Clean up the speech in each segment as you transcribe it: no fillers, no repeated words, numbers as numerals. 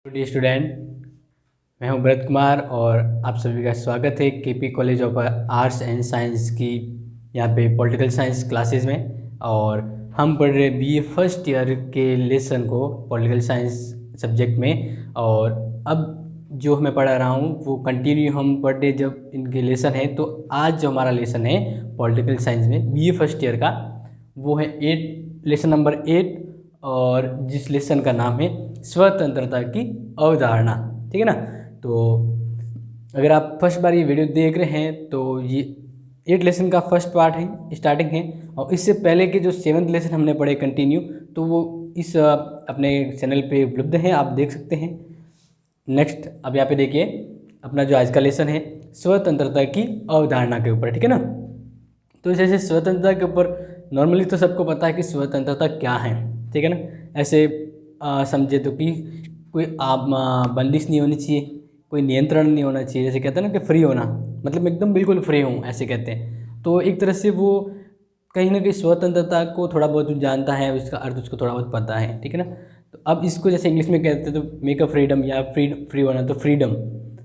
Good student, मैं हूं भरत कुमार और आप सभी का स्वागत है KP college of arts and science की यहाँ पे पॉलिटिकल साइंस क्लासेस में। और हम पढ़ रहे बीए फर्स्ट ईयर के लेसन को पॉलिटिकल साइंस सब्जेक्ट में। और अब जो मैं पढ़ा रहा हूँ वो कंटिन्यू हम पढ़ रहे जब इनके लेसन है। तो आज जो हमारा लेसन है पॉलिटिकल साइंस में बीए फर्स्ट ईयर का वो है लेसन नंबर 8 और जिस लेसन का नाम है स्वतंत्रता की अवधारणा। ठीक है ना। तो अगर आप फर्स्ट बार ये वीडियो देख रहे हैं तो ये 8 लेसन का फर्स्ट पार्ट है, स्टार्टिंग है। और इससे पहले के जो 7th लेसन हमने पढ़े कंटिन्यू, तो वो इस अपने चैनल पे उपलब्ध है, आप देख सकते हैं। नेक्स्ट अब यहाँ पे देखिए अपना जो आज का लेसन है स्वतंत्रता की अवधारणा के ऊपर। ठीक है ना। तो जैसे स्वतंत्रता के ऊपर नॉर्मली तो सबको पता है कि स्वतंत्रता क्या है। ठीक है ना। ऐसे समझे तो कि कोई आप बंदिश नहीं होनी चाहिए, कोई नियंत्रण नहीं होना चाहिए। जैसे कहते हैं ना कि फ्री होना, मतलब एकदम बिल्कुल फ्री हूँ ऐसे कहते हैं। तो एक तरह से वो कहीं ना कहीं स्वतंत्रता को थोड़ा बहुत जानता है, उसका अर्थ उसको थोड़ा बहुत पता है। ठीक है ना। तो अब इसको जैसे इंग्लिश में कहते हैं तो मेक अ फ्रीडम या फ्री होना, तो फ्रीडम।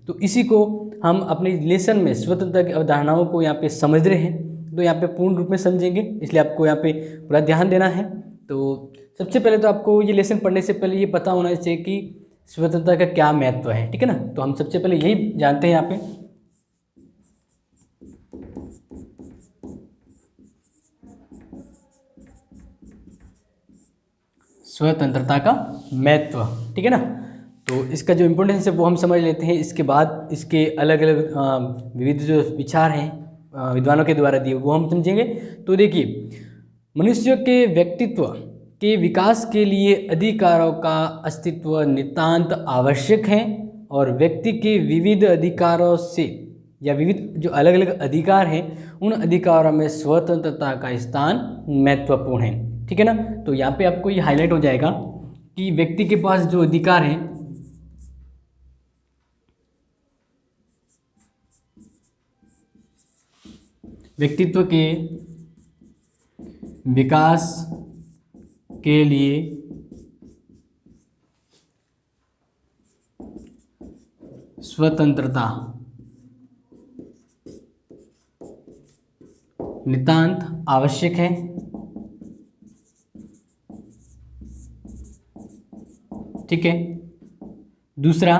तो इसी को हम अपने लेसन में स्वतंत्रता की अवधारणाओं को यहाँ पे समझ रहे हैं। तो यहाँ पे पूर्ण रूप में समझेंगे, इसलिए आपको यहाँ पे पूरा ध्यान देना है। तो सबसे पहले तो आपको ये लेसन पढ़ने से पहले ये पता होना चाहिए कि स्वतंत्रता का क्या महत्व है। ठीक है ना। तो हम सबसे पहले यही जानते हैं यहाँ पे। स्वतंत्रता का महत्व। ठीक है ना। तो इसका जो इम्पोर्टेंस है वो हम समझ लेते हैं। इसके बाद इसके अलग अलग विविध जो विचार हैं विद्वानों के द्वारा दिए वो हम समझेंगे। तो देखिए, मनुष्य के व्यक्तित्व के विकास के लिए अधिकारों का अस्तित्व नितांत आवश्यक है। और व्यक्ति के विविध अधिकारों से या विविध जो अलग अलग अधिकार हैं उन अधिकारों में स्वतंत्रता का स्थान महत्वपूर्ण है। ठीक है ना। तो यहाँ पे आपको ये हाईलाइट हो जाएगा कि व्यक्ति के पास जो अधिकार हैं व्यक्तित्व के विकास के लिए स्वतंत्रता नितांत आवश्यक है। ठीक है। दूसरा,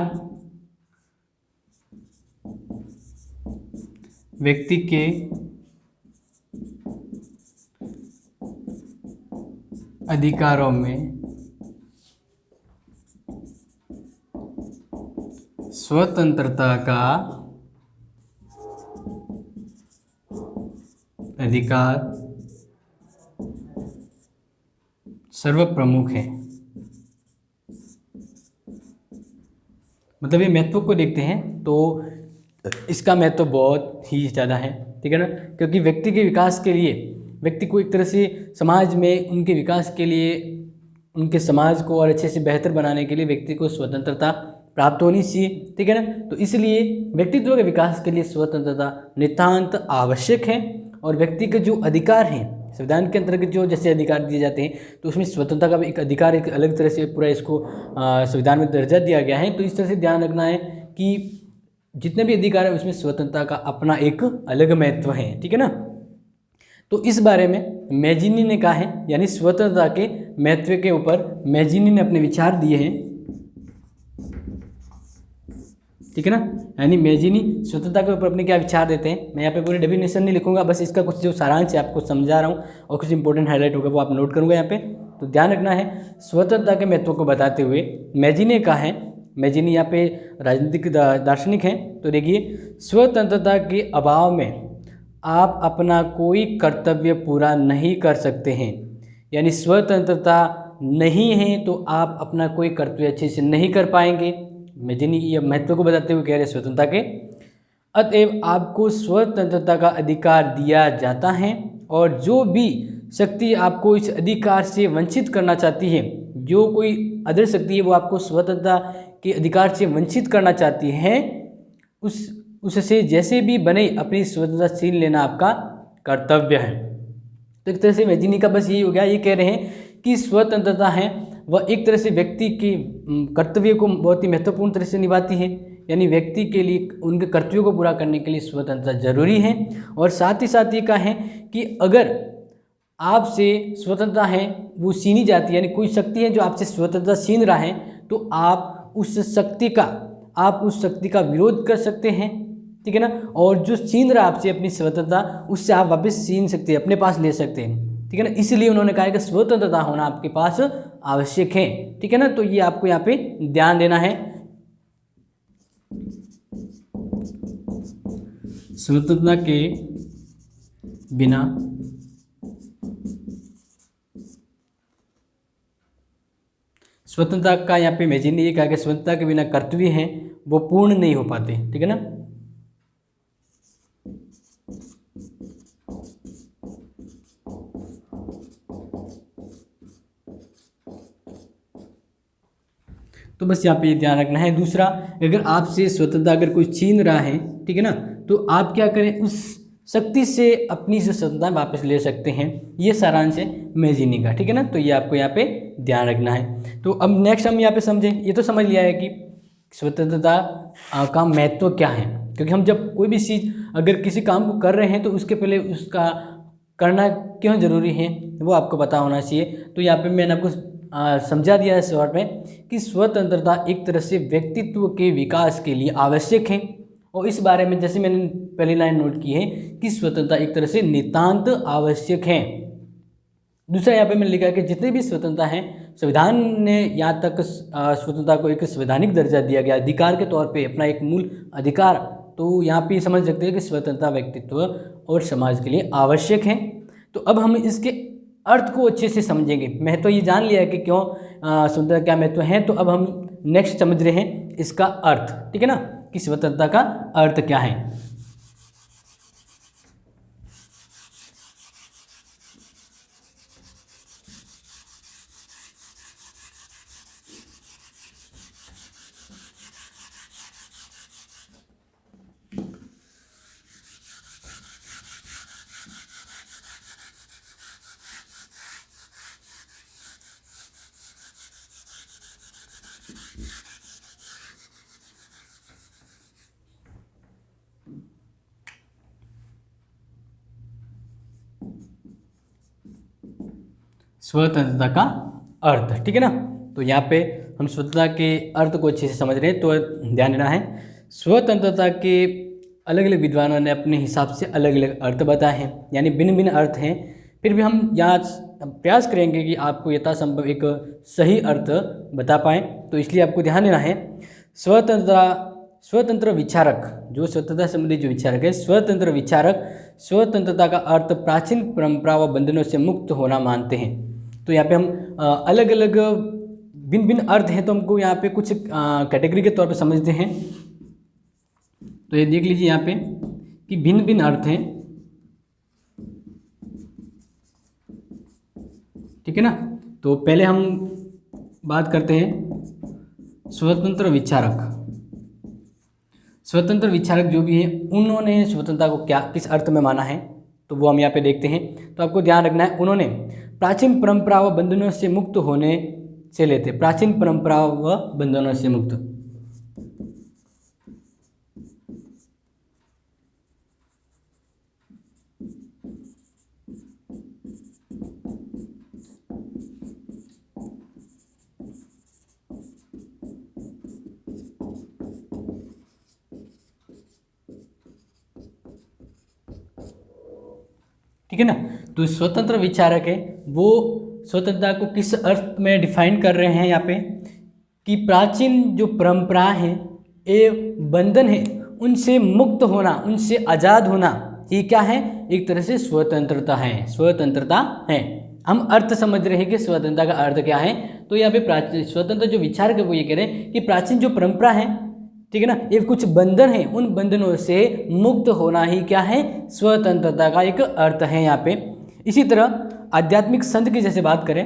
व्यक्ति के अधिकारों में स्वतंत्रता का अधिकार सर्वप्रमुख है। मतलब ये महत्व को देखते हैं तो इसका महत्व बहुत ही ज़्यादा है। ठीक है ना। क्योंकि व्यक्ति के विकास के लिए व्यक्ति को एक तरह से समाज में उनके विकास के लिए उनके समाज को और अच्छे से बेहतर बनाने के लिए व्यक्ति को स्वतंत्रता प्राप्त होनी चाहिए। ठीक है ना। तो इसलिए व्यक्तित्व के विकास के लिए स्वतंत्रता नितांत आवश्यक है। और व्यक्ति के जो अधिकार हैं संविधान के अंतर्गत जो जैसे अधिकार दिए जाते हैं तो उसमें स्वतंत्रता का भी एक अधिकार एक अलग तरह से पूरा इसको संविधान में दर्जा दिया गया है। तो इस तरह से ध्यान रखना है कि जितने भी अधिकार है उसमें स्वतंत्रता का अपना एक अलग महत्व है। ठीक है ना। तो इस बारे में मैजिनी ने कहा है, यानी स्वतंत्रता के महत्व के ऊपर मैजिनी ने अपने विचार दिए हैं। ठीक है ना। यानी मैजिनी स्वतंत्रता के ऊपर अपने क्या विचार देते हैं। मैं यहाँ पे पूरी डेफिनेशन नहीं लिखूंगा, बस इसका कुछ जो सारांश है आपको समझा रहा हूँ और कुछ इंपॉर्टेंट हाईलाइट होगा वो आप नोट करूँगा यहाँ पे। तो ध्यान रखना है, स्वतंत्रता के महत्व को बताते हुए मैजिनी ने कहा है, मैजिनी यहाँ पे राजनीतिक दार्शनिक हैं। तो देखिए, स्वतंत्रता के अभाव में आप अपना कोई कर्तव्य पूरा नहीं कर सकते हैं। यानी स्वतंत्रता नहीं है तो आप अपना कोई कर्तव्य अच्छे से नहीं कर पाएंगे। मैजिनी ये महत्व को बताते हुए कह रहे हैं स्वतंत्रता के, अतएव आपको स्वतंत्रता का अधिकार दिया जाता है और जो भी शक्ति आपको इस अधिकार से वंचित करना चाहती है, जो कोई अदर शक्ति है वो आपको स्वतंत्रता के अधिकार से वंचित करना चाहती है, उससे जैसे भी बने अपनी स्वतंत्रता छीन लेना आपका कर्तव्य है। तो एक तरह से मैजिनी का बस यही हो गया, ये कह रहे हैं कि स्वतंत्रता है वह एक तरह से व्यक्ति के कर्तव्य को बहुत ही महत्वपूर्ण तरह से निभाती है। यानी व्यक्ति के लिए उनके कर्तव्यों को पूरा करने के लिए स्वतंत्रता जरूरी है। और साथ ही साथ ये कहा है कि अगर आपसे स्वतंत्रता है वो छीनी जाती है, यानी कोई शक्ति है जो आपसे स्वतंत्रता छीन रहा है, तो आप उस शक्ति का विरोध कर सकते हैं, ठीक है ना। और जो छीन रहा है आपसे अपनी स्वतंत्रता, उससे आप वापस छीन सकते हैं, अपने पास ले सकते हैं, ठीक है ना। इसलिए उन्होंने कहा है कि स्वतंत्रता होना आपके पास आवश्यक है, ठीक है ना। तो ये आपको यहाँ पे ध्यान देना है। स्वतंत्रता के बिना स्वतंत्रता का यहाँ पे इमेजिन ये कहा कि स्वतंत्रता के बिना कर्तव्य हैं वो पूर्ण नहीं हो पाते, ठीक है ना। तो बस यहाँ पे ध्यान रखना है। दूसरा, अगर आपसे स्वतंत्रता अगर कोई छीन रहा है, ठीक है ना, तो आप क्या करें, उस शक्ति से अपनी जो स्वतंत्रता वापस ले सकते हैं। ये सारांश है मैजिनी का, ठीक है ना। तो ये आपको यहाँ पे ध्यान रखना है। तो अब नेक्स्ट हम यहाँ पे समझें, ये तो समझ लिया है कि स्वतंत्रता का महत्व क्या है, क्योंकि हम जब कोई भी चीज़ अगर किसी काम को कर रहे हैं तो उसके पहले उसका करना क्यों जरूरी है वो आपको पता होना चाहिए। तो यहाँ पे मैंने आपको समझा दिया है शॉर्ट में कि स्वतंत्रता एक तरह से व्यक्तित्व के विकास के लिए आवश्यक है। और इस बारे में जैसे मैंने पहली लाइन नोट की है कि स्वतंत्रता एक तरह से नितांत आवश्यक है। दूसरा यहाँ पे मैंने लिखा कि जितने भी स्वतंत्रता हैं, संविधान ने यहाँ तक स्वतंत्रता को एक संवैधानिक दर्जा दिया गया, अधिकार के तौर पे अपना एक मूल अधिकार। तो यहाँ पे समझ सकते हैं कि स्वतंत्रता व्यक्तित्व और समाज के लिए आवश्यक है। तो अब हम इसके अर्थ को अच्छे से समझेंगे। महत्व तो ये जान लिया है कि क्यों स्वतंत्रता क्या महत्व है। तो अब हम नेक्स्ट समझ रहे हैं इसका अर्थ, ठीक है ना, कि स्वतंत्रता का अर्थ क्या है। स्वतंत्रता का अर्थ, ठीक है ना। तो यहाँ पे हम स्वतंत्रता के अर्थ को अच्छे से समझ रहे हैं, तो ध्यान देना है। स्वतंत्रता के अलग अलग विद्वानों ने अपने हिसाब से अलग अलग अर्थ बताए हैं, यानी भिन्न भिन्न अर्थ हैं। फिर भी हम यहाँ प्रयास करेंगे कि आपको यथासंभव एक सही अर्थ बता पाएँ। तो इसलिए आपको ध्यान देना है, स्वतंत्र विचारक, जो स्वतंत्रता संबंधी जो विचारक है, स्वतंत्र विचारक स्वतंत्रता का अर्थ प्राचीन परंपरा व बंधनों से मुक्त होना मानते हैं। तो यहाँ पे हम अलग अलग भिन्न भिन्न अर्थ हैं, तो हमको यहाँ पे कुछ कैटेगरी के तौर पे समझते हैं। तो ये देख लीजिए यहाँ पे कि भिन्न भिन्न अर्थ हैं, ठीक है ना। तो पहले हम बात करते हैं स्वतंत्र विचारक। स्वतंत्र विचारक जो भी है, उन्होंने स्वतंत्रता को क्या किस अर्थ में माना है, तो वो हम यहाँ पे देखते हैं। तो आपको ध्यान रखना है, उन्होंने प्राचीन परंपरा व बंधनों से मुक्त होने से लेते, प्राचीन परंपरा व बंधनों से मुक्त, ठीक है ना। तो स्वतंत्र विचारक है वो स्वतंत्रता को किस अर्थ में डिफाइन कर रहे हैं यहाँ पे कि प्राचीन जो परंपरा है ये बंधन है, उनसे मुक्त होना, उनसे आज़ाद होना, ये क्या है, एक तरह से स्वतंत्रता है, स्वतंत्रता है। हम अर्थ समझ रहे हैं कि स्वतंत्रता का अर्थ क्या है। तो यहाँ पे प्राचीन स्वतंत्र जो विचारक है वो ये कह रहे हैं कि प्राचीन जो परंपरा है, ठीक है ना, ये कुछ बंधन है, उन बंधनों से मुक्त होना ही क्या है, स्वतंत्रता का एक अर्थ है यहाँ पे। इसी तरह आध्यात्मिक संत की जैसे बात करें,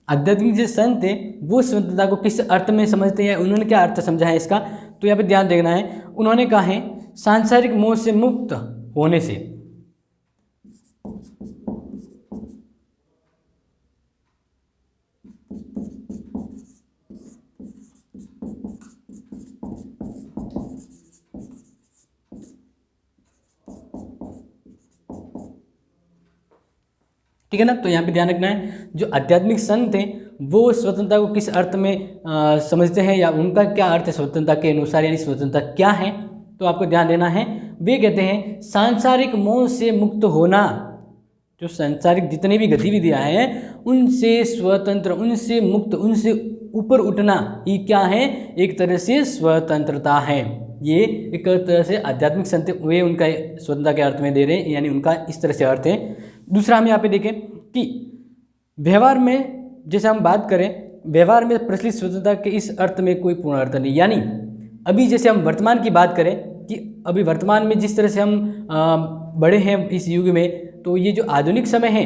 आध्यात्मिक जो संत है वो स्वतंत्रता को किस अर्थ में समझते हैं, उन्होंने क्या अर्थ समझा है इसका, तो यहाँ पे ध्यान देना है। उन्होंने कहा है सांसारिक मोह से मुक्त होने से। ठीक है ना। तो यहाँ पे ध्यान रखना है, जो आध्यात्मिक संत हैं वो स्वतंत्रता को किस अर्थ में समझते हैं, या उनका क्या अर्थ है स्वतंत्रता के अनुसार, यानी स्वतंत्रता क्या है, तो आपको ध्यान देना है। वे कहते हैं सांसारिक मोह से मुक्त होना, जो सांसारिक जितनी भी गतिविधियां हैं उनसे स्वतंत्र, उनसे मुक्त, उनसे ऊपर उठना ये क्या है, एक तरह से स्वतंत्रता है। ये एक तरह से आध्यात्मिक संत वे उनका स्वतंत्रता के अर्थ में दे रहे हैं, यानी उनका इस तरह से अर्थ है। दूसरा हम यहाँ पे देखें कि व्यवहार में, जैसे हम बात करें व्यवहार में प्रचलित स्वतंत्रता के इस अर्थ में कोई पूर्ण अर्थ नहीं, यानी अभी जैसे हम वर्तमान की बात करें कि अभी वर्तमान में जिस तरह से हम बड़े हैं इस युग में, तो ये जो आधुनिक समय है,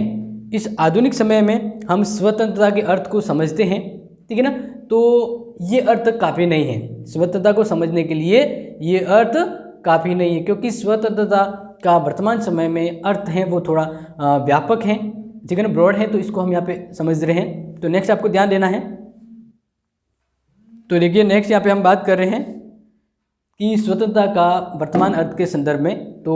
इस आधुनिक समय में हम स्वतंत्रता के अर्थ को समझते हैं, ठीक है ना। तो ये अर्थ काफ़ी नहीं है, स्वतंत्रता को समझने के लिए ये अर्थ काफ़ी नहीं है, क्योंकि स्वतंत्रता का वर्तमान समय में अर्थ है वो थोड़ा व्यापक है, ठीक है ना, ब्रॉड है, तो इसको हम यहाँ पे समझ रहे हैं। तो नेक्स्ट आपको ध्यान देना है। तो देखिए नेक्स्ट यहाँ पे हम बात कर रहे हैं कि स्वतंत्रता का वर्तमान अर्थ के संदर्भ में। तो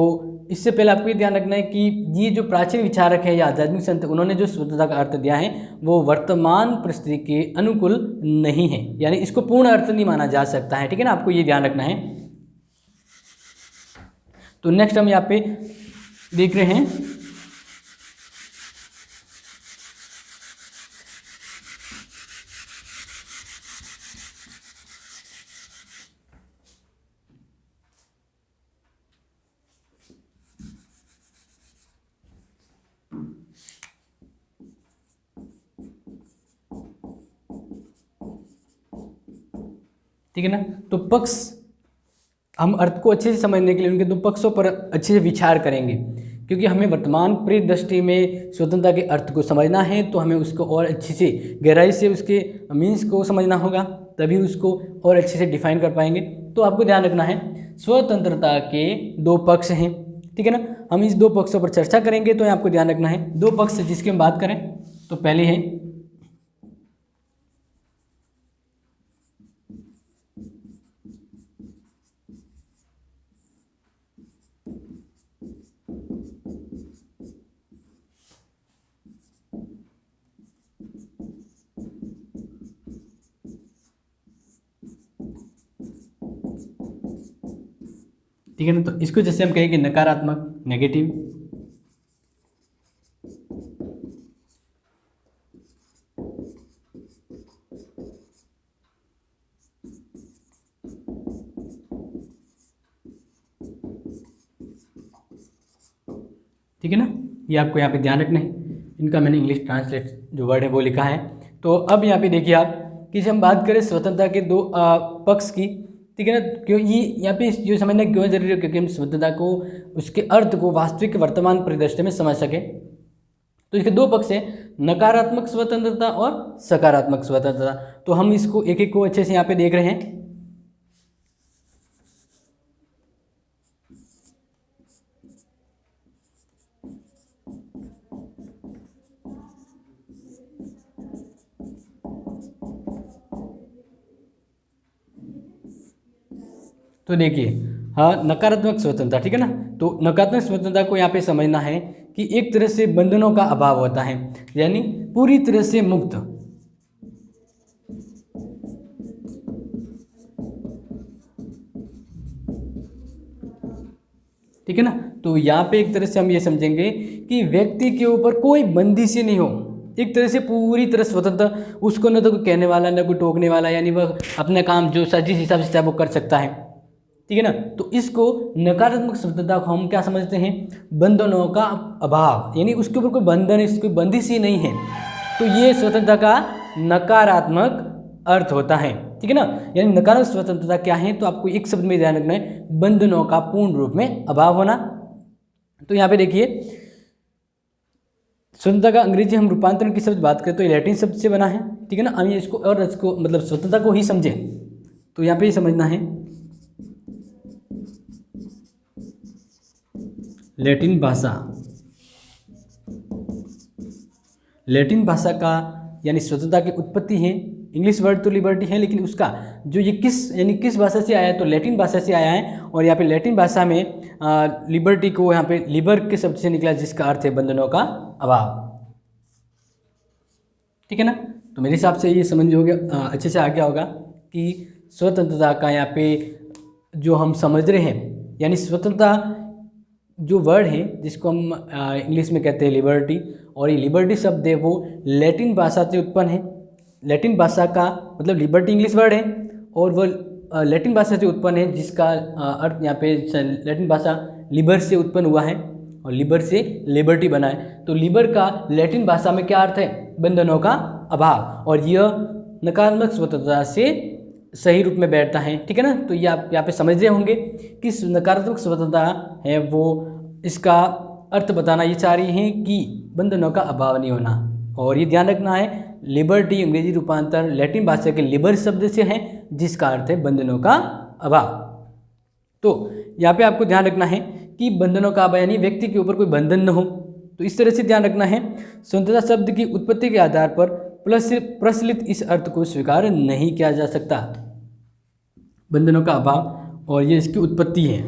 इससे पहले आपको ये ध्यान रखना है कि ये जो प्राचीन विचारक है या आध्यात्मिक संत, उन्होंने जो स्वतंत्रता का अर्थ दिया है वो वर्तमान परिस्थिति के अनुकूल नहीं है, यानी इसको पूर्ण अर्थ नहीं माना जा सकता है, ठीक है ना, आपको ये ध्यान रखना है। तो नेक्स्ट हम यहाँ पे देख रहे हैं ठीक है ना। तो पक्ष, हम अर्थ को अच्छे से समझने के लिए उनके दो पक्षों पर अच्छे से विचार करेंगे, क्योंकि हमें वर्तमान परिदृष्टि में स्वतंत्रता के अर्थ को समझना है, तो हमें उसको और अच्छे से गहराई से उसके मीन्स को समझना होगा, तभी उसको और अच्छे से डिफाइन कर पाएंगे। तो आपको ध्यान रखना है स्वतंत्रता के दो पक्ष हैं, ठीक है ना। हम इस दो पक्षों पर चर्चा करेंगे। तो आपको ध्यान रखना है दो पक्ष जिसकी हम बात करें, तो पहले है ठीक है ना। तो इसको जैसे हम कहेंगे नकारात्मक, नेगेटिव, ठीक है ना, ये आपको यहाँ पे ध्यान रखना है। इनका मैंने इंग्लिश ट्रांसलेट जो वर्ड है वो लिखा है। तो अब यहाँ पे देखिए आप कि जब हम बात करें स्वतंत्रता के दो पक्ष की, ठीक है ना, क्यों ये यहाँ पे जो समझना क्यों जरूरी है, क्योंकि हम स्वतंत्रता को, उसके अर्थ को वास्तविक वर्तमान परिदृश्य में समझ सके। तो इसके दो पक्ष हैं, नकारात्मक स्वतंत्रता और सकारात्मक स्वतंत्रता। तो हम इसको एक एक को अच्छे से यहाँ पे देख रहे हैं। तो देखिए हाँ, नकारात्मक स्वतंत्रता, ठीक है ना। तो नकारात्मक स्वतंत्रता को यहाँ पे समझना है कि एक तरह से बंधनों का अभाव होता है, यानी पूरी तरह से मुक्त, ठीक है ना। तो यहाँ पे एक तरह से हम ये समझेंगे कि व्यक्ति के ऊपर कोई बंदिश ही नहीं हो, एक तरह से पूरी तरह स्वतंत्र, उसको न तो कोई कहने वाला न कोई टोकने वाला, यानी वह अपना काम जो जिस हिसाब से चाहे वो कर सकता है, ठीक है ना। तो इसको नकारात्मक स्वतंत्रता को हम क्या समझते हैं, बंधनों का अभाव, यानी उसके ऊपर कोई बंधन, इसकी बंदिश ही नहीं है। तो ये स्वतंत्रता का नकारात्मक अर्थ होता है, ठीक है ना। यानी नकारात्मक स्वतंत्रता क्या है, तो आपको एक शब्द में ध्यान रखना है, बंधनों का पूर्ण रूप में अभाव होना। तो यहाँ पे देखिए स्वतंत्रता का अंग्रेजी हम रूपांतरण की शब्द बात करें तो लैटिन शब्द से बना है, ठीक है ना। हम इसको और इसको मतलब स्वतंत्रता को ही समझें, तो यहाँ पे समझना है लैटिन भाषा, लैटिन भाषा का यानी स्वतंत्रता की उत्पत्ति है। इंग्लिश वर्ड तो लिबर्टी है, लेकिन उसका जो ये किस भाषा से आया है, तो लैटिन भाषा से आया है। और यहाँ पे लैटिन भाषा में लिबर्टी को यहाँ पे लिबर के शब्द से निकला, जिसका अर्थ है बंधनों का अभाव। ठीक है ना। तो मेरे हिसाब से ये समझ हो गया, अच्छे से आ गया होगा कि स्वतंत्रता का यहाँ पे जो हम समझ रहे हैं, यानी स्वतंत्रता जो वर्ड है जिसको हम इंग्लिश में कहते हैं लिबर्टी, और ये लिबर्टी शब्द है वो लैटिन भाषा से उत्पन्न है। लैटिन भाषा का मतलब लिबर्टी इंग्लिश वर्ड है और वो लैटिन भाषा से उत्पन्न है, जिसका अर्थ यहाँ पे लैटिन भाषा लिबर से उत्पन्न हुआ है और लिबर से लिबर्टी बना है। तो लिबर का लैटिन भाषा में क्या अर्थ है? बंधनों का अभाव, और यह नकारात्मक स्वतंत्रता से सही रूप में बैठता है। ठीक है ना। तो ये आप यहाँ पे समझ रहे होंगे कि नकारात्मक स्वतंत्रता है वो, इसका अर्थ बताना ये चाह रही हैं कि बंधनों का अभाव नहीं होना। और ये ध्यान रखना है लिबर्टी अंग्रेजी रूपांतर लैटिन भाषा के लिबर शब्द से है, जिसका अर्थ है बंधनों का अभाव। तो यहाँ पे आपको ध्यान रखना है कि बंधनों का अभाव यानी व्यक्ति के ऊपर कोई बंधन न हो। तो इस तरह से ध्यान रखना है। स्वतंत्रता शब्द की उत्पत्ति के आधार पर प्रचलित इस अर्थ को स्वीकार नहीं किया जा सकता। बंधनों का अभाव और ये इसकी उत्पत्ति है।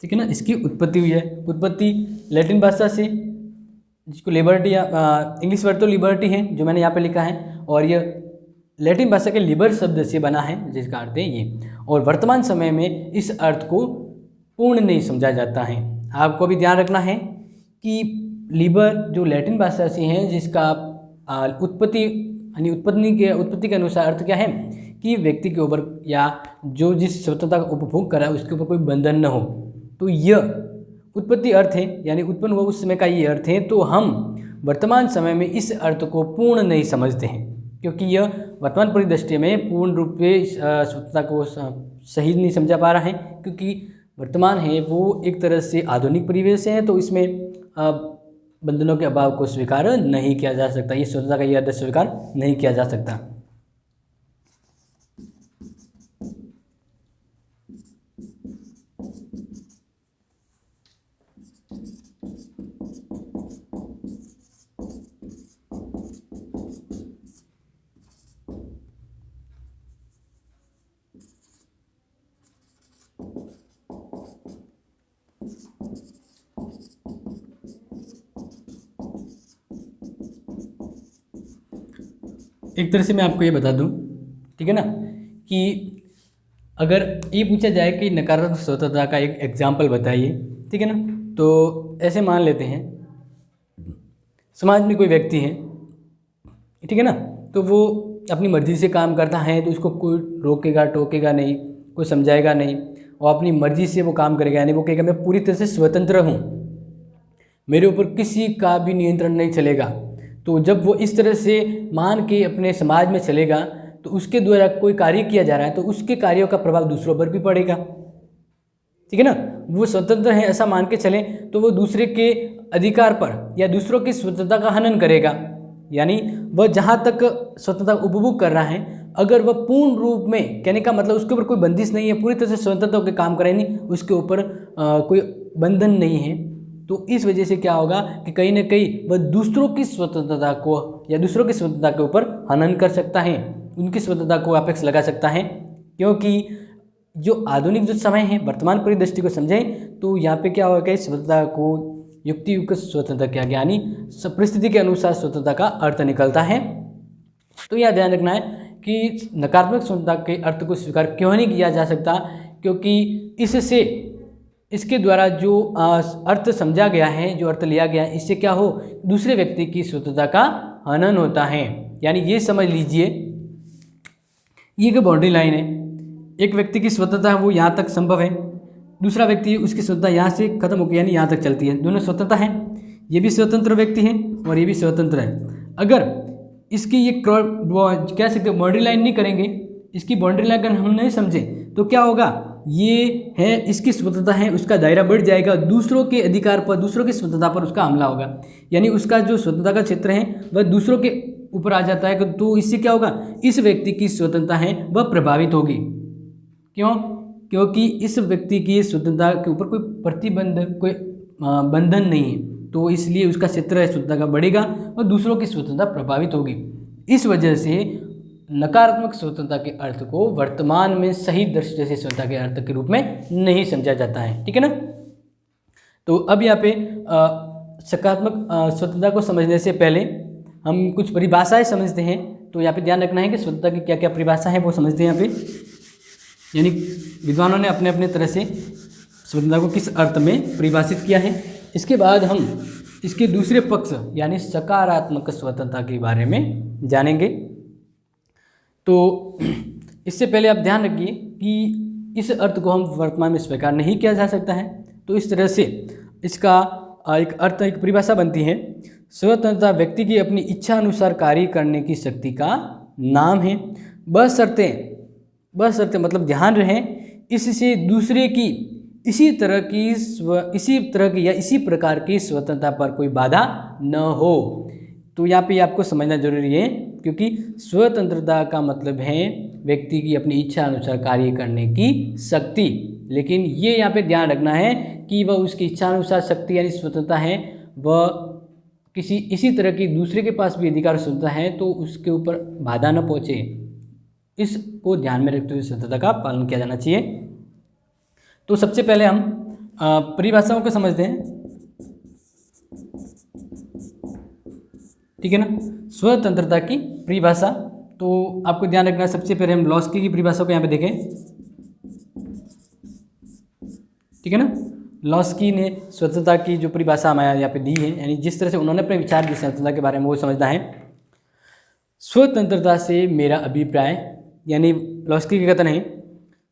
ठीक है ना। इसकी उत्पत्ति हुई है, उत्पत्ति लैटिन भाषा से, जिसको लिबर्टी या इंग्लिश वर्ड तो लिबर्टी है जो मैंने यहाँ पे लिखा है, और ये लैटिन भाषा के लिबर शब्द से बना है, जिसका अर्थ है ये। और वर्तमान समय में इस अर्थ को पूर्ण नहीं समझा जाता है। आपको भी ध्यान रखना है कि लिबर जो लैटिन भाषा से है, जिसका उत्पत्ति यानी उत्पत्ति के अनुसार अर्थ क्या है कि व्यक्ति के ऊपर या जो जिस स्वतंत्रता का उपभोग कर रहा है उसके ऊपर कोई बंधन न हो। तो यह उत्पत्ति अर्थ है, यानी उत्पन्न हुआ उस समय का ये अर्थ है। तो हम वर्तमान समय में इस अर्थ को पूर्ण नहीं समझते हैं, क्योंकि यह वर्तमान परिदृष्टि में पूर्ण रूप से स्वतंत्रता को सही नहीं समझा पा रहा है, क्योंकि वर्तमान है वो एक तरह से आधुनिक परिवेश है। तो इसमें बंधनों के अभाव को स्वीकार नहीं किया जा सकता, ये स्वतंत्रता का ये अर्थ स्वीकार नहीं किया जा सकता। एक तरह से मैं आपको ये बता दूं, ठीक है ना, कि अगर ये पूछा जाए कि नकारात्मक स्वतंत्रता का एक एग्जाम्पल बताइए, ठीक है ना, तो ऐसे मान लेते हैं समाज में कोई व्यक्ति है, ठीक है ना, तो वो अपनी मर्ज़ी से काम करता है, तो उसको कोई रोकेगा टोकेगा नहीं, कोई समझाएगा नहीं, और अपनी मर्ज़ी से वो काम करेगा। यानी वो कहेगा मैं पूरी तरह से स्वतंत्र हूँ, मेरे ऊपर किसी का भी नियंत्रण नहीं चलेगा। तो जब वो इस तरह से मान के अपने समाज में चलेगा, तो उसके द्वारा कोई कार्य किया जा रहा है तो उसके कार्यों का प्रभाव दूसरों पर भी पड़ेगा। ठीक है ना। वो स्वतंत्र है ऐसा मान के चले तो वो दूसरे के अधिकार पर या दूसरों की स्वतंत्रता का हनन करेगा। यानी वह जहाँ तक स्वतंत्रता उपभोग कर रहा है, अगर वह पूर्ण रूप में, कहने का मतलब उसके ऊपर कोई बंदिश नहीं है, पूरी तरह से स्वतंत्रता होकर काम करे, नहीं उसके ऊपर कोई बंधन नहीं है, तो इस वजह से क्या होगा कि कहीं ना कहीं वह दूसरों की स्वतंत्रता को या दूसरों की स्वतंत्रता के ऊपर हनन कर सकता है, उनकी स्वतंत्रता को अपेक्ष लगा सकता है। क्योंकि जो आधुनिक जो समय है, वर्तमान परिदृष्टि को समझें तो यहाँ पे क्या होगा, स्वतंत्रता को युक्ति युक्त स्वतंत्रता क्या, यानी परिस्थिति के अनुसार स्वतंत्रता का अर्थ निकलता है। तो यह ध्यान रखना है कि नकारात्मक स्वतंत्रता के अर्थ को स्वीकार क्यों नहीं किया जा सकता, क्योंकि इससे इसके द्वारा जो अर्थ समझा गया है, जो अर्थ लिया गया है, इससे क्या हो, दूसरे व्यक्ति की स्वतंत्रता का हनन होता है। यानी ये समझ लीजिए ये एक बाउंड्री लाइन है, एक व्यक्ति की स्वतंत्रता है वो यहाँ तक संभव है, दूसरा व्यक्ति उसकी स्वतंत्रता यहाँ से खत्म होकर यानी यहाँ तक चलती है, दोनों स्वतंत्रता है, ये भी स्वतंत्र व्यक्ति है और ये भी स्वतंत्र है। अगर इसकी ये कह सकते बाउंड्री लाइन नहीं करेंगे, इसकी बाउंड्री लाइन अगर हम नहीं समझे तो क्या होगा, ये है इसकी स्वतंत्रता है, उसका दायरा बढ़ जाएगा, दूसरों के अधिकार पर, दूसरों की स्वतंत्रता पर उसका हमला होगा। यानी उसका जो स्वतंत्रता का क्षेत्र है वह दूसरों के ऊपर आ जाता है। तो इससे क्या होगा, इस व्यक्ति की स्वतंत्रता है वह प्रभावित होगी। क्यों, क्योंकि इस व्यक्ति की स्वतंत्रता के ऊपर कोई प्रतिबंध, कोई बंधन नहीं है, तो इसलिए उसका क्षेत्र स्वतंत्रता का बढ़ेगा और दूसरों की स्वतंत्रता प्रभावित होगी। इस वजह से नकारात्मक स्वतंत्रता के अर्थ को वर्तमान में सही दृष्टि से स्वतंत्रता के अर्थ के रूप में नहीं समझा जाता है। ठीक है ना। तो अब यहाँ पे सकारात्मक स्वतंत्रता को समझने से पहले हम कुछ परिभाषाएं समझते हैं। तो यहाँ पे ध्यान रखना है कि स्वतंत्रता की क्या क्या परिभाषा है वो समझते हैं यहाँ पे। यानी विद्वानों ने अपने अपने तरह से स्वतंत्रता को किस अर्थ में परिभाषित किया है। इसके बाद हम इसके दूसरे पक्ष यानी सकारात्मक स्वतंत्रता के बारे में जानेंगे। तो इससे पहले आप ध्यान रखिए कि इस अर्थ को हम वर्तमान में स्वीकार नहीं किया जा सकता है। तो इस तरह से इसका एक अर्थ, एक परिभाषा बनती है, स्वतंत्रता व्यक्ति की अपनी इच्छा अनुसार कार्य करने की शक्ति का नाम है, बशर्ते मतलब ध्यान रहे इससे दूसरे की इसी तरह की या इसी प्रकार की स्वतंत्रता पर कोई बाधा न हो। तो यहाँ पे आपको समझना जरूरी है, क्योंकि स्वतंत्रता का मतलब है व्यक्ति की अपनी इच्छा अनुसार कार्य करने की शक्ति। लेकिन ये यहाँ पे ध्यान रखना है कि वह उसकी इच्छा अनुसार शक्ति यानी स्वतंत्रता है, वह किसी इसी तरह की दूसरे के पास भी अधिकार स्वतंत्रता है तो उसके ऊपर बाधा न पहुँचे। इसको ध्यान में रखते हुए स्वतंत्रता का पालन किया जाना चाहिए। तो सबसे पहले हम परिभाषाओं को समझते हैं। ठीक है ना। स्वतंत्रता की परिभाषा, तो आपको ध्यान रखना, सबसे पहले हम लॉस्की की परिभाषा को यहाँ पे देखें। ठीक है ना। लॉस्की ने स्वतंत्रता की जो परिभाषा हमारे यहाँ पे दी है, यानी जिस तरह से उन्होंने अपने विचार दिए स्वतंत्रता के बारे में, वो समझना है। स्वतंत्रता से मेरा अभिप्राय, यानी लॉस्की का कथन है,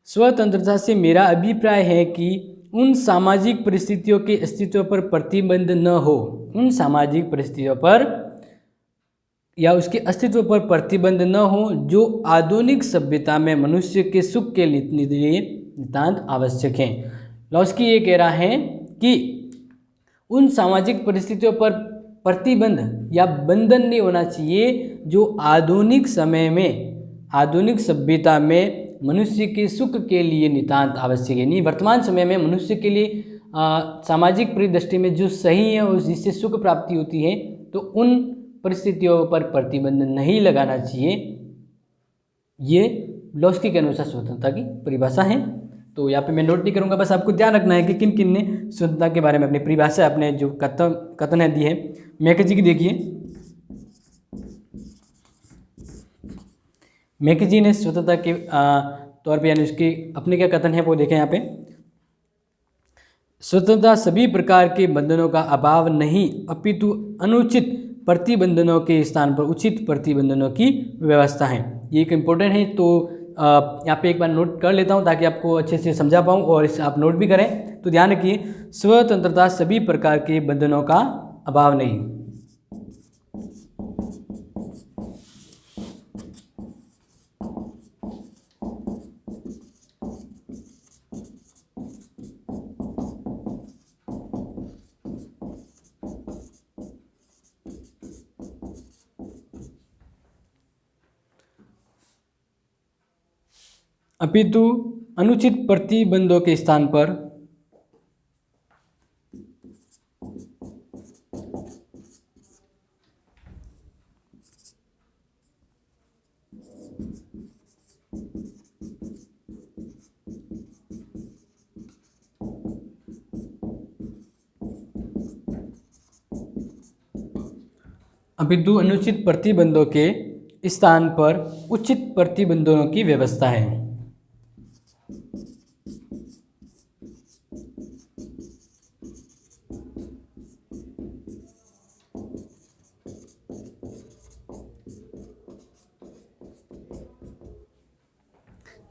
स्वतंत्रता से मेरा अभिप्राय है कि उन सामाजिक परिस्थितियों के अस्तित्व पर प्रतिबंध न हो, उन सामाजिक परिस्थितियों पर या उसके अस्तित्व पर प्रतिबंध न हो जो आधुनिक सभ्यता में मनुष्य के सुख के लिए नितांत आवश्यक हैं। लॉस्की ये कह रहा है कि उन सामाजिक परिस्थितियों पर प्रतिबंध या बंधन नहीं होना चाहिए जो आधुनिक समय में, आधुनिक सभ्यता में मनुष्य के सुख के लिए नितांत आवश्यक है। नहीं, वर्तमान समय में मनुष्य के लिए सामाजिक परिदृष्टि में जो सही है और जिससे सुख प्राप्ति होती है, तो उन परिस्थितियों पर प्रतिबंध नहीं लगाना चाहिए। ये लॉस्की के अनुसार स्वतंत्रता की परिभाषा है। तो यहाँ पे मैं नोट नहीं करूँगा, बस आपको ध्यान रखना है कि किन किन ने स्वतंत्रता के बारे में अपनी परिभाषा, अपने जो कथन है दी है। मैकेजी की देखिए, मैकेजी ने स्वतंत्रता के तौर पे यानी उसके अपने क्या कथन है वो देखें यहाँ पे। स्वतंत्रता सभी प्रकार के बंधनों का अभाव नहीं, अपितु अनुचित प्रतिबंधनों के स्थान पर उचित प्रतिबंधनों की व्यवस्था है। ये एक इम्पोर्टेंट है, तो यहाँ पे एक बार नोट कर लेता हूँ ताकि आपको अच्छे से समझा पाऊँ और इसे आप नोट भी करें। तो ध्यान रखिए, स्वतंत्रता सभी प्रकार के बंधनों का अभाव नहीं, अपितु अनुचित प्रतिबंधों के स्थान पर अनुचित प्रतिबंधों के स्थान पर उचित प्रतिबंधों की व्यवस्था है।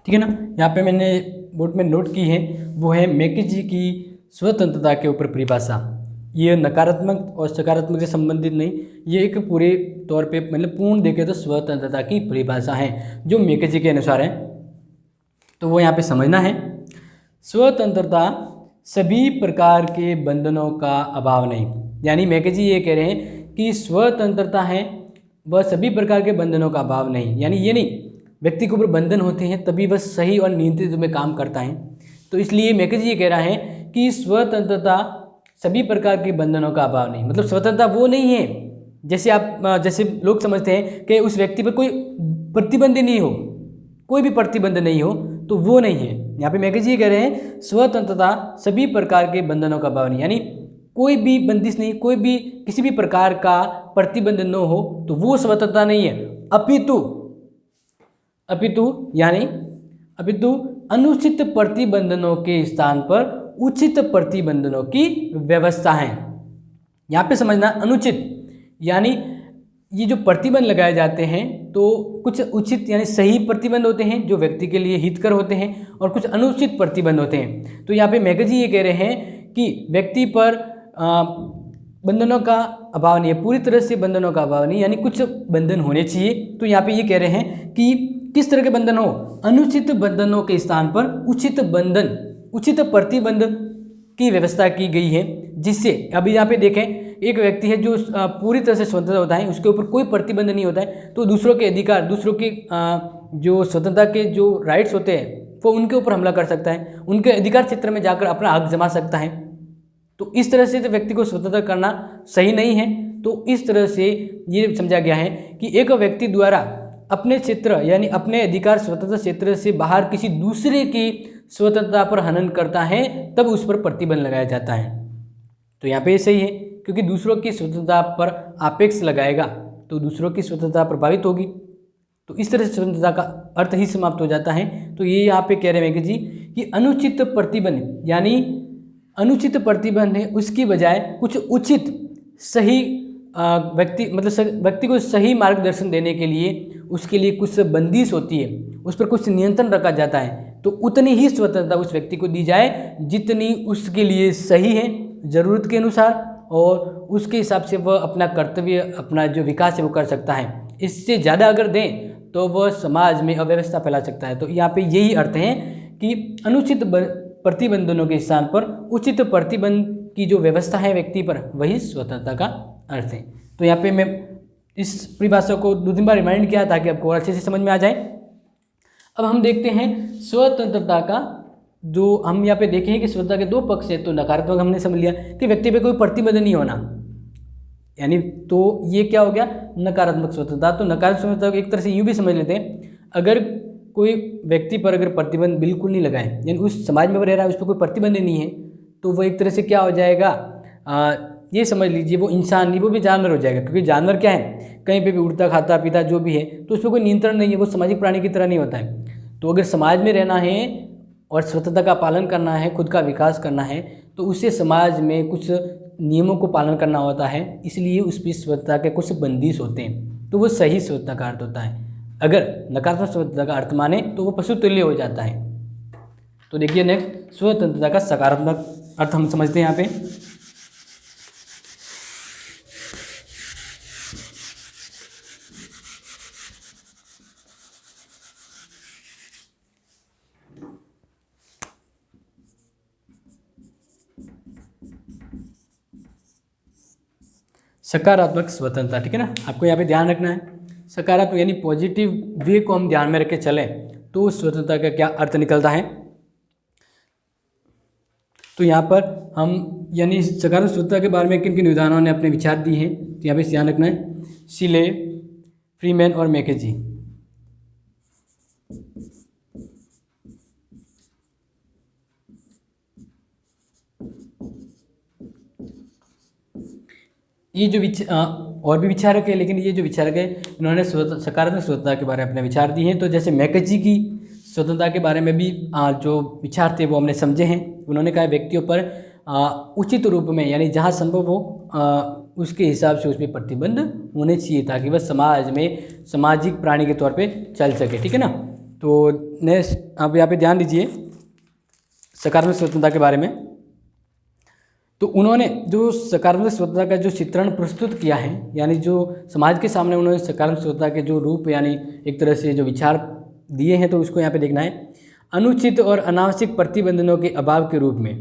ठीक है ना। यहाँ पे मैंने बोर्ड में नोट की है, वो है मैकेजी की स्वतंत्रता के ऊपर परिभाषा। ये नकारात्मक और सकारात्मक से संबंधित नहीं, ये एक पूरे तौर पे मतलब पूर्ण देखें तो स्वतंत्रता की परिभाषा है जो मैकेजी के अनुसार है। तो वो यहाँ पे समझना है, स्वतंत्रता सभी प्रकार के बंधनों का अभाव नहीं, यानी मैकेजी ये कह रहे हैं कि स्वतंत्रता है वह सभी प्रकार के बंधनों का अभाव नहीं, यानी ये नहीं व्यक्ति के ऊपर बंधन होते हैं तभी वह सही और नियंत्रित में काम करता है। तो इसलिए मैकेजी ये कह रहा है कि स्वतंत्रता सभी प्रकार के बंधनों का अभाव नहीं, मतलब स्वतंत्रता वो नहीं है जैसे लोग समझते हैं कि उस व्यक्ति पर कोई प्रतिबंध नहीं हो, कोई भी प्रतिबंध नहीं हो, तो वो नहीं है। यहाँ पे मैकेजी ये कह रहे हैं स्वतंत्रता सभी प्रकार के बंधनों का अभाव नहीं, यानी कोई भी बंदिश नहीं, कोई भी किसी भी प्रकार का प्रतिबंध न हो तो वो स्वतंत्रता नहीं है। अपितु अनुचित प्रतिबंधनों के स्थान पर उचित प्रतिबंधनों की व्यवस्था है। यहाँ पे समझना, अनुचित यानी ये जो प्रतिबंध लगाए जाते हैं तो कुछ उचित यानी सही प्रतिबंध होते हैं जो व्यक्ति के लिए हितकर होते हैं, और कुछ अनुचित प्रतिबंध होते हैं। तो यहाँ पे मैकेजी ये कह रहे हैं कि व्यक्ति पर बंधनों का अभाव नहीं है, पूरी तरह से बंधनों का अभाव नहीं, यानी कुछ बंधन होने चाहिए। तो यहाँ पे ये कह रहे हैं कि किस तरह के बंधन हो, अनुचित बंधनों के स्थान पर उचित प्रतिबंध की व्यवस्था की गई है, जिससे अभी यहाँ पे देखें एक व्यक्ति है जो पूरी तरह से स्वतंत्र होता है, उसके ऊपर कोई प्रतिबंध नहीं होता है, तो दूसरों के अधिकार, दूसरों के जो स्वतंत्रता के जो राइट्स होते हैं वो उनके ऊपर हमला कर सकता है, उनके अधिकार क्षेत्र में जाकर अपना हक जमा सकता है। तो इस तरह से तो व्यक्ति को स्वतंत्र करना सही नहीं है। तो इस तरह से ये समझा गया है कि एक व्यक्ति द्वारा अपने क्षेत्र यानी अपने अधिकार स्वतंत्र क्षेत्र से बाहर किसी दूसरे की स्वतंत्रता पर हनन करता है तब उस पर प्रतिबंध लगाया जाता है। तो यहाँ पे ये सही है, क्योंकि दूसरों की स्वतंत्रता पर आपेक्ष लगाएगा तो दूसरों की स्वतंत्रता प्रभावित होगी। तो इस तरह से स्वतंत्रता का अर्थ ही समाप्त हो जाता है। तो ये यहाँ पे कह रहे हैं जी कि अनुचित प्रतिबंध यानी अनुचित प्रतिबंध है, उसकी बजाय कुछ उचित सही व्यक्ति को सही मार्गदर्शन देने के लिए उसके लिए कुछ बंदिश होती है, उस पर कुछ नियंत्रण रखा जाता है। तो उतनी ही स्वतंत्रता उस व्यक्ति को दी जाए जितनी उसके लिए सही है ज़रूरत के अनुसार, और उसके हिसाब से वह अपना कर्तव्य, अपना जो विकास है वो कर सकता है। इससे ज़्यादा अगर दें तो वह समाज में अव्यवस्था फैला सकता है। तो यहाँ पे यही अर्थ है कि अनुचित प्रतिबंधनों के स्थान पर उचित प्रतिबंध की जो व्यवस्था है व्यक्ति पर, वही स्वतंत्रता का अर्थ है। तो यहाँ पे मैं इस परिभाषा को 2-3 बार रिमाइंड किया ताकि आपको और अच्छे से समझ में आ जाए। अब हम देखते हैं स्वतंत्रता का, जो हम यहाँ पे देखें कि स्वतंत्रता के 2 पक्ष है। तो नकारात्मक हमने समझ लिया कि व्यक्ति पे कोई प्रतिबंध नहीं होना, यानी तो ये क्या हो गया, नकारात्मक स्वतंत्रता। तो नकारात्मक स्वतंत्रता को एक तरह से यूँ भी समझ लेते हैं, अगर कोई व्यक्ति पर अगर प्रतिबंध बिल्कुल नहीं लगाए, यानी उस समाज में वो रह रहा है उस पर कोई प्रतिबंध नहीं है, तो वो एक तरह से क्या हो जाएगा, ये समझ लीजिए वो इंसान नहीं, वो भी जानवर हो जाएगा। क्योंकि जानवर क्या है, कहीं पे भी उड़ता खाता पीता जो भी है, तो उस पर कोई नियंत्रण नहीं है, वो सामाजिक प्राणी की तरह नहीं होता है। तो अगर समाज में रहना है और स्वतंत्रता का पालन करना है, खुद का विकास करना है, तो उससे समाज में कुछ नियमों को पालन करना होता है, इसलिए उस पर स्वतंत्रता के कुछ बंदिश होते हैं। तो वो सही स्वतंत्रता का अर्थ होता है। अगर नकारात्मक स्वतंत्रता का अर्थ माने तो वो पशु तुल्य हो जाता है। तो देखिए नेक्स्ट, स्वतंत्रता का सकारात्मक अर्थ हम समझते हैं यहाँ पे। सकारात्मक स्वतंत्रता, ठीक है ना, आपको यहाँ पे ध्यान रखना है। सकारात्मक यानी पॉजिटिव वे को हम ध्यान में रख के चलें तो स्वतंत्रता का क्या अर्थ निकलता है। तो यहाँ पर हम यानी सकारात्मक स्वतंत्रता के बारे में किन किन विद्वानों ने अपने विचार दिए हैं, तो यहाँ पे ध्यान रखना है, शिले, फ्रीमैन और मैकेजी। ये जो और भी विचारक है, लेकिन ये जो विचारक है इन्होंने सकारात्मक स्वतंत्रता के बारे में अपने विचार दिए हैं। तो जैसे मैकेजी की स्वतंत्रता के बारे में भी जो विचार थे वो हमने समझे हैं। उन्होंने कहा व्यक्तियों पर उचित रूप में यानी जहाँ संभव हो उसके हिसाब से उसमें प्रतिबंध होने चाहिए ताकि वह समाज में सामाजिक प्राणी के तौर पे चल सके, ठीक है ना। तो नेक्स्ट आप यहाँ पे ध्यान दीजिए सकारात्मक स्वतंत्रता के बारे में। तो उन्होंने जो सकारात्मक स्वतंत्रता का जो चित्रण प्रस्तुत किया है, यानी जो समाज के सामने उन्होंने सकारात्मक स्वतंत्रता के जो रूप यानी एक तरह से जो विचार दिए हैं, तो उसको यहाँ पे देखना है। अनुचित और अनावश्यक प्रतिबंधनों के अभाव के रूप में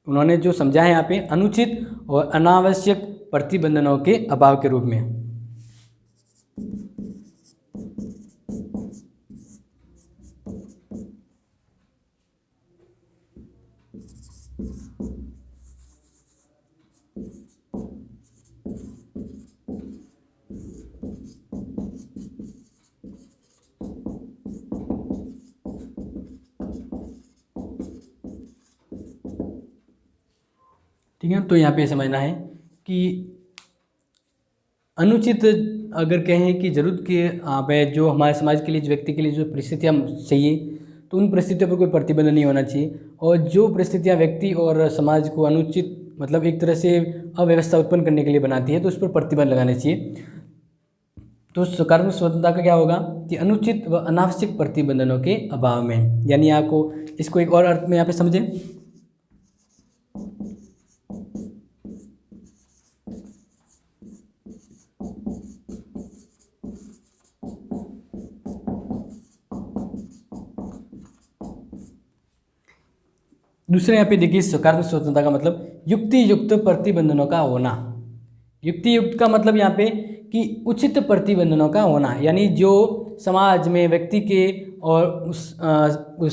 उन्होंने जो समझा है यहाँ पे, अनुचित और अनावश्यक प्रतिबंधनों के अभाव के रूप में। ठीक है। तो यहाँ पे समझना है कि अनुचित अगर कहें कि ज़रूरत के पे जो हमारे समाज के लिए, जो व्यक्ति के लिए जो परिस्थितियाँ चाहिए, तो उन परिस्थितियों पर कोई प्रतिबंध नहीं होना चाहिए। और जो परिस्थितियाँ व्यक्ति और समाज को अनुचित मतलब एक तरह से अव्यवस्था उत्पन्न करने के लिए बनाती है, तो उस पर प्रतिबंध लगाने चाहिए। तो सकारात्मक स्वतंत्रता का क्या होगा कि अनुचित व अनावश्यक प्रतिबंधनों के अभाव में, यानी आपको इसको एक और अर्थ में यहाँ पे समझें। दूसरे यहाँ पे देखिए, सकारात्मक स्वतंत्रता का मतलब युक्ति युक्त प्रतिबंधनों का होना। युक्ति युक्त का मतलब यहाँ पे कि उचित प्रतिबंधनों का होना, यानी जो समाज में व्यक्ति के और उस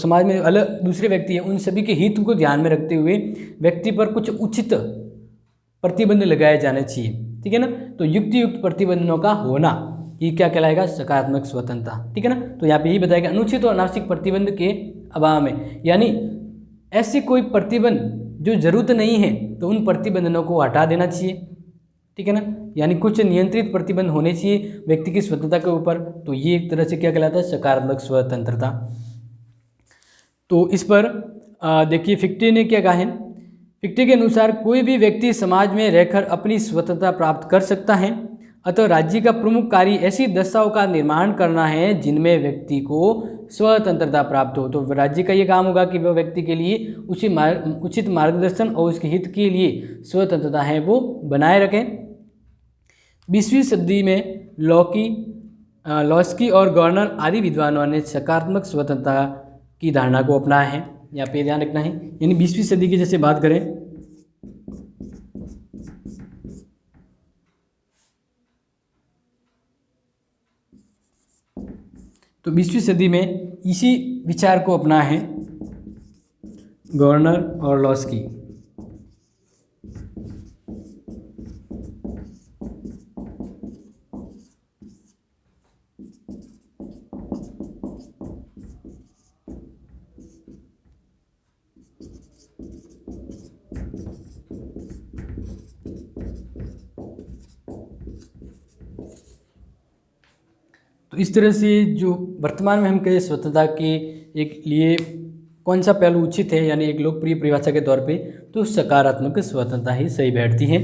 समाज में अलग दूसरे व्यक्ति हैं, उन सभी के हित को ध्यान में रखते हुए व्यक्ति पर कुछ उचित प्रतिबंध लगाए जाने चाहिए। ठीक है ना। तो युक्ति युक्त प्रतिबंधों का होना, ये क्या कहलाएगा? सकारात्मक स्वतंत्रता। ठीक है ना। तो यहाँ पे यही बताया कि अनुचित और अनावश्यक प्रतिबंध के अभाव में, यानी ऐसे कोई प्रतिबंध जो जरूरत नहीं है, तो उन प्रतिबंधों को हटा देना चाहिए। ठीक है ना। यानी कुछ नियंत्रित प्रतिबंध होने चाहिए व्यक्ति की स्वतंत्रता के ऊपर। तो ये एक तरह से क्या कहलाता है? सकारात्मक स्वतंत्रता। तो इस पर देखिए फिक्टे ने क्या कहा है। फिक्टे के अनुसार कोई भी व्यक्ति समाज में रहकर अपनी स्वतंत्रता प्राप्त कर सकता है, अतः राज्य का प्रमुख कार्य ऐसी दशाओं का निर्माण करना है जिनमें व्यक्ति को स्वतंत्रता प्राप्त हो। तो राज्य का ये काम होगा कि वह व्यक्ति के लिए उचित मार्गदर्शन और उसके हित के लिए स्वतंत्रता है वो बनाए रखें। 20वीं सदी में लॉस्की और गवर्नर आदि विद्वानों ने सकारात्मक स्वतंत्रता की धारणा को अपनाया है। यहाँ पे ध्यान रखना है, यानी 20वीं सदी की जैसे बात करें तो 20वीं सदी में इसी विचार को अपनाया है गवर्नर और लॉस्की। तो इस तरह से जो वर्तमान में हम कहें स्वतंत्रता के एक लिए कौन सा पहलू उचित है, यानी एक लोकप्रिय परिभाषा के तौर पे, तो सकारात्मक स्वतंत्रता ही सही बैठती है।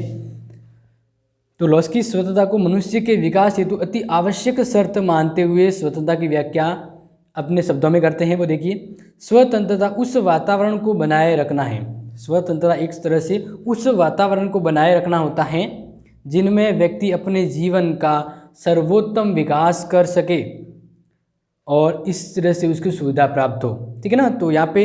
तो लॉस्की स्वतंत्रता को मनुष्य के विकास हेतु अति आवश्यक शर्त मानते हुए स्वतंत्रता की व्याख्या अपने शब्दों में करते हैं। वो देखिए, स्वतंत्रता उस वातावरण को बनाए रखना है। स्वतंत्रता एक तरह से उस वातावरण को बनाए रखना होता है जिनमें व्यक्ति अपने जीवन का सर्वोत्तम विकास कर सके और इस तरह से उसकी सुविधा प्राप्त हो। ठीक है ना। तो यहाँ पे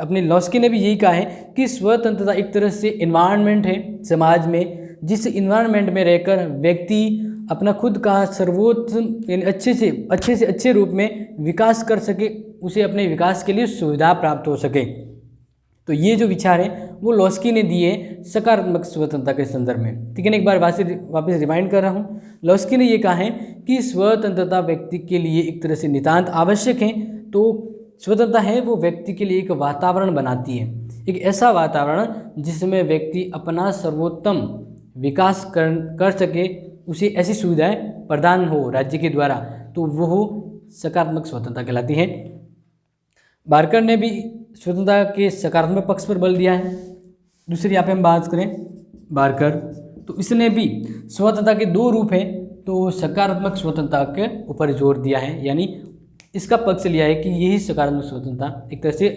अपने लॉस्की ने भी यही कहा है कि स्वतंत्रता एक तरह से इन्वायरमेंट है समाज में, जिस इन्वायरमेंट में रहकर व्यक्ति अपना खुद का सर्वोत्तम यानी अच्छे से अच्छे रूप में विकास कर सके, उसे अपने विकास के लिए सुविधा प्राप्त हो सके। तो ये जो विचार है वो लॉस्की ने दिए सकारात्मक स्वतंत्रता के संदर्भ में। ठीक है ना। एक बार वापस रिमाइंड कर रहा हूँ, लॉस्की ने ये कहा है कि स्वतंत्रता व्यक्ति के लिए एक तरह से नितांत आवश्यक है। तो स्वतंत्रता है वो व्यक्ति के लिए एक वातावरण बनाती है, एक ऐसा वातावरण जिसमें व्यक्ति अपना सर्वोत्तम विकास कर सके, उसे ऐसी सुविधाएं प्रदान हो राज्य के द्वारा, तो वो सकारात्मक स्वतंत्रता कहलाती है। बार्कर ने भी स्वतंत्रता के सकारात्मक पक्ष पर बल दिया है। दूसरी यहाँ पे हम बात करें बार्कर, तो इसने भी स्वतंत्रता के दो रूप हैं, तो सकारात्मक स्वतंत्रता के ऊपर जोर दिया है, यानी इसका पक्ष लिया है कि यही सकारात्मक स्वतंत्रता एक तरह से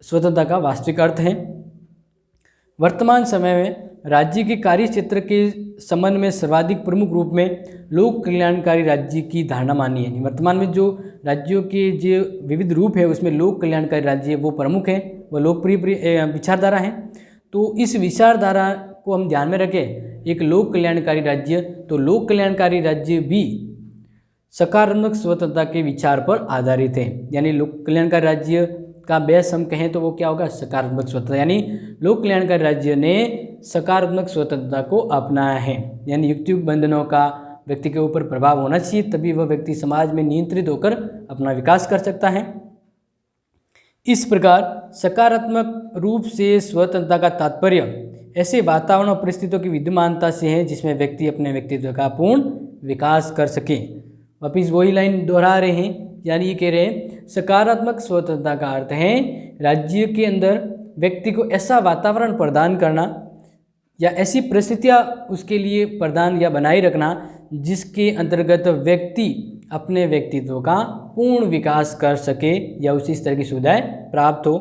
स्वतंत्रता का वास्तविक अर्थ है। वर्तमान समय में राज्य के कार्य क्षेत्र के संबंध में सर्वाधिक प्रमुख रूप में लोक कल्याणकारी राज्य की धारणा मानी है। वर्तमान में जो राज्यों के जो विविध रूप है उसमें लोक कल्याणकारी राज्य वो प्रमुख है, वह लोकप्रिय विचारधारा है। तो इस विचारधारा को हम ध्यान में रखें, एक लोक कल्याणकारी राज्य, तो लोक कल्याणकारी राज्य भी सकारात्मक स्वतंत्रता के विचार पर आधारित है। यानी लोक कल्याणकारी राज्य का बेस हम कहें तो वो क्या होगा? सकारात्मक स्वतंत्रता। यानी लोक कल्याणकारी राज्य ने सकारात्मक स्वतंत्रता को अपनाया है, यानी युक्तियुक्त बंधनों का व्यक्ति के ऊपर प्रभाव होना चाहिए, तभी वह व्यक्ति समाज में नियंत्रित होकर अपना विकास कर सकता है। इस प्रकार सकारात्मक रूप से स्वतंत्रता का तात्पर्य ऐसे वातावरण और परिस्थितियों की विद्यमानता से है जिसमें व्यक्ति अपने व्यक्तित्व का पूर्ण विकास कर सके। वापिस वही लाइन दोहरा रहे हैं, यानी ये कह रहे हैं सकारात्मक स्वतंत्रता का अर्थ है राज्य के अंदर व्यक्ति को ऐसा वातावरण प्रदान करना या ऐसी परिस्थितियाँ उसके लिए प्रदान या बनाए रखना जिसके अंतर्गत व्यक्ति अपने व्यक्तित्व का पूर्ण विकास कर सके या उसे इस तरह की सुविधाएं प्राप्त हो।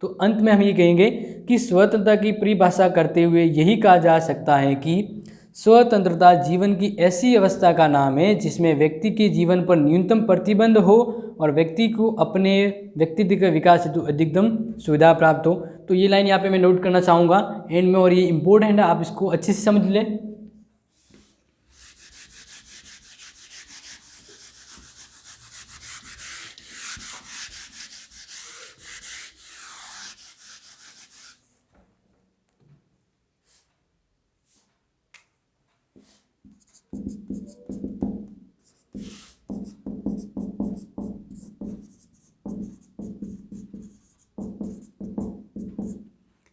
तो अंत में हम ये कहेंगे कि स्वतंत्रता की परिभाषा करते हुए यही कहा जा सकता है कि स्वतंत्रता जीवन की ऐसी अवस्था का नाम है जिसमें व्यक्ति के जीवन पर न्यूनतम प्रतिबंध हो और व्यक्ति को अपने व्यक्तित्व के विकास हेतु अधिकतम सुविधा प्राप्त हो। तो ये लाइन यहाँ पे मैं नोट करना चाहूँगा एंड में, और ये इम्पोर्टेंट है, आप इसको अच्छे से समझ लें।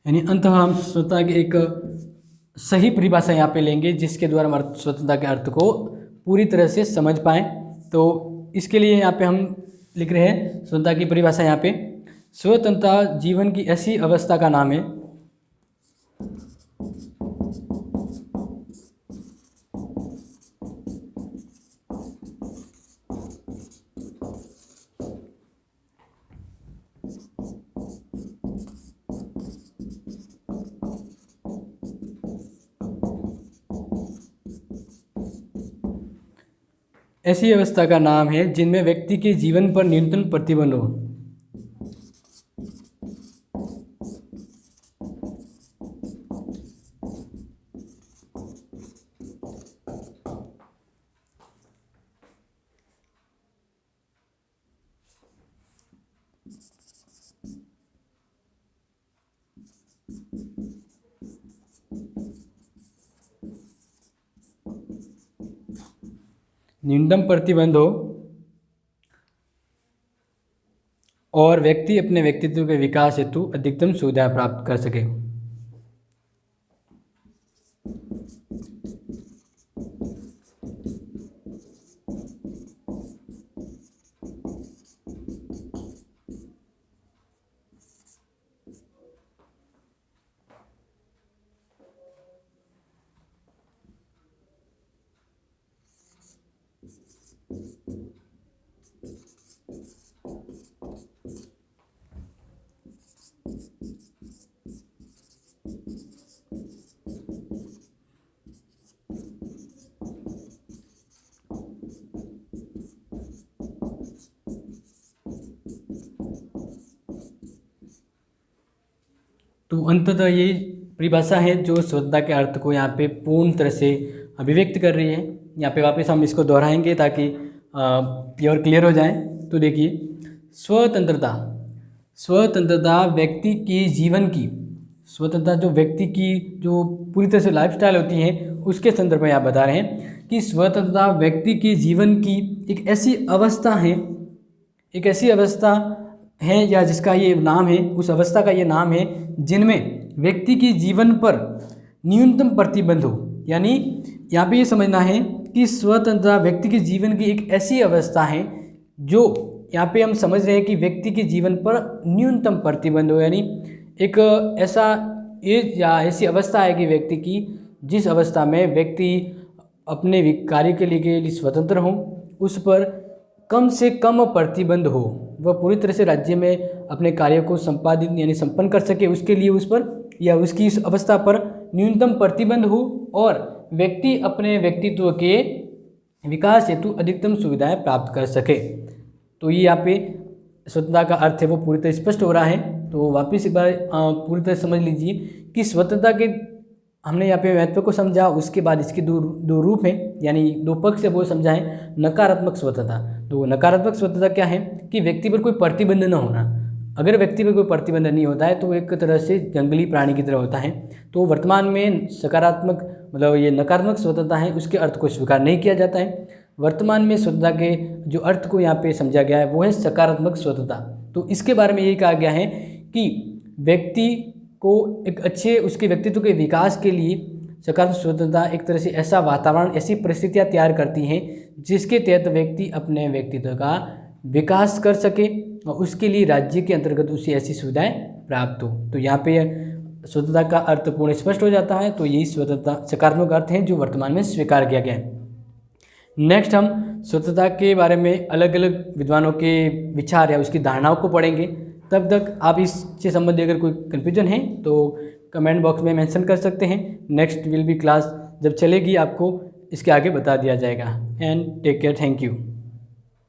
यानी अंत हम स्वतंत्रता की एक सही परिभाषा यहाँ पे लेंगे जिसके द्वारा हम स्वतंत्रता के अर्थ को पूरी तरह से समझ पाएँ। तो इसके लिए यहाँ पे हम लिख रहे हैं स्वतंत्रता की परिभाषा यहाँ पे, स्वतंत्रता जीवन की ऐसी अवस्था का नाम है ऐसी अवस्था का नाम है जिनमें व्यक्ति के जीवन पर न्यूनतम प्रतिबंध हो। न्यूनतम प्रतिबंध हो और व्यक्ति अपने व्यक्तित्व के विकास हेतु अधिकतम सुविधा प्राप्त कर सके। तो अंततः ये परिभाषा है जो स्वतंत्रता के अर्थ को यहाँ पे पूर्ण तरह से अभिव्यक्त कर रही है। यहाँ पे वापस हम इसको दोहराएंगे ताकि प्योर क्लियर हो जाए। तो देखिए, स्वतंत्रता, स्वतंत्रता व्यक्ति के जीवन की, स्वतंत्रता जो व्यक्ति की जो पूरी तरह से लाइफस्टाइल होती है उसके संदर्भ में आप बता रहे हैं कि स्वतंत्रता व्यक्ति के जीवन की एक ऐसी अवस्था है, एक ऐसी अवस्था है या जिसका ये नाम है, उस अवस्था का ये नाम है जिनमें व्यक्ति के जीवन पर न्यूनतम प्रतिबंध हो। यानी यहाँ पे ये समझना है कि स्वतंत्रता व्यक्ति के जीवन की एक ऐसी अवस्था है जो यहाँ पे हम समझ रहे हैं कि व्यक्ति के जीवन पर न्यूनतम प्रतिबंध हो। यानी एक ऐसा एज या ऐसी अवस्था है कि व्यक्ति की जिस अवस्था में व्यक्ति अपने कार्य के लिए स्वतंत्र हो, उस पर कम से कम प्रतिबंध हो, वह पूरी तरह से राज्य में अपने कार्य को संपादित यानी संपन्न कर सके, उसके लिए उस पर या उसकी इस अवस्था पर न्यूनतम प्रतिबंध हो और व्यक्ति अपने व्यक्तित्व के विकास हेतु अधिकतम सुविधाएं प्राप्त कर सके। तो ये यहाँ पे स्वतंत्रता का अर्थ है वो पूरी तरह स्पष्ट हो रहा है। तो वापस एक बार पूरी तरह समझ लीजिए कि स्वतंत्रता के हमने यहाँ पे महत्व को समझा, उसके बाद इसके दो रूप हैं यानी दो पक्ष है वो समझा है। नकारात्मक स्वतंत्रता, तो नकारात्मक स्वतंत्रता क्या है कि व्यक्ति पर कोई प्रतिबंध न होना। अगर व्यक्ति पर कोई प्रतिबंध नहीं होता है तो वो एक तरह से जंगली प्राणी की तरह होता है। तो वर्तमान में सकारात्मक मतलब ये नकारात्मक स्वतंत्रता है उसके अर्थ को स्वीकार नहीं किया जाता है। वर्तमान में स्वतंत्रता के जो अर्थ को यहाँ पे समझा गया है वो है सकारात्मक स्वतंत्रता। तो इसके बारे में यही कहा गया है कि व्यक्ति अपने व्यक्तित्व के विकास हेतु अधिकतम सुविधाएं प्राप्त कर सके। तो अंत में हम यही कहेंगे कि स्वतंत्रता को एक अच्छे उसके व्यक्तित्व के विकास के लिए सकारात्मक स्वतंत्रता एक तरह से ऐसा वातावरण, ऐसी परिस्थितियाँ तैयार करती हैं जिसके तहत व्यक्ति अपने व्यक्तित्व का विकास कर सके और उसके लिए राज्य के अंतर्गत उसे ऐसी सुविधाएं प्राप्त हो। तो यहाँ पे स्वतंत्रता का अर्थ पूर्ण स्पष्ट हो जाता है। तो यही स्वतंत्रता सकारात्मक अर्थ है जो वर्तमान में स्वीकार किया गया है। नेक्स्ट हम स्वतंत्रता के बारे में अलग अलग विद्वानों के विचार या उसकी धारणाओं को पढ़ेंगे। तब तक आप इससे संबंधित अगर कोई कन्फ्यूजन है तो कमेंट बॉक्स में मेंशन कर सकते हैं। नेक्स्ट विल बी क्लास जब चलेगी आपको इसके आगे बता दिया जाएगा। And take care, thank you.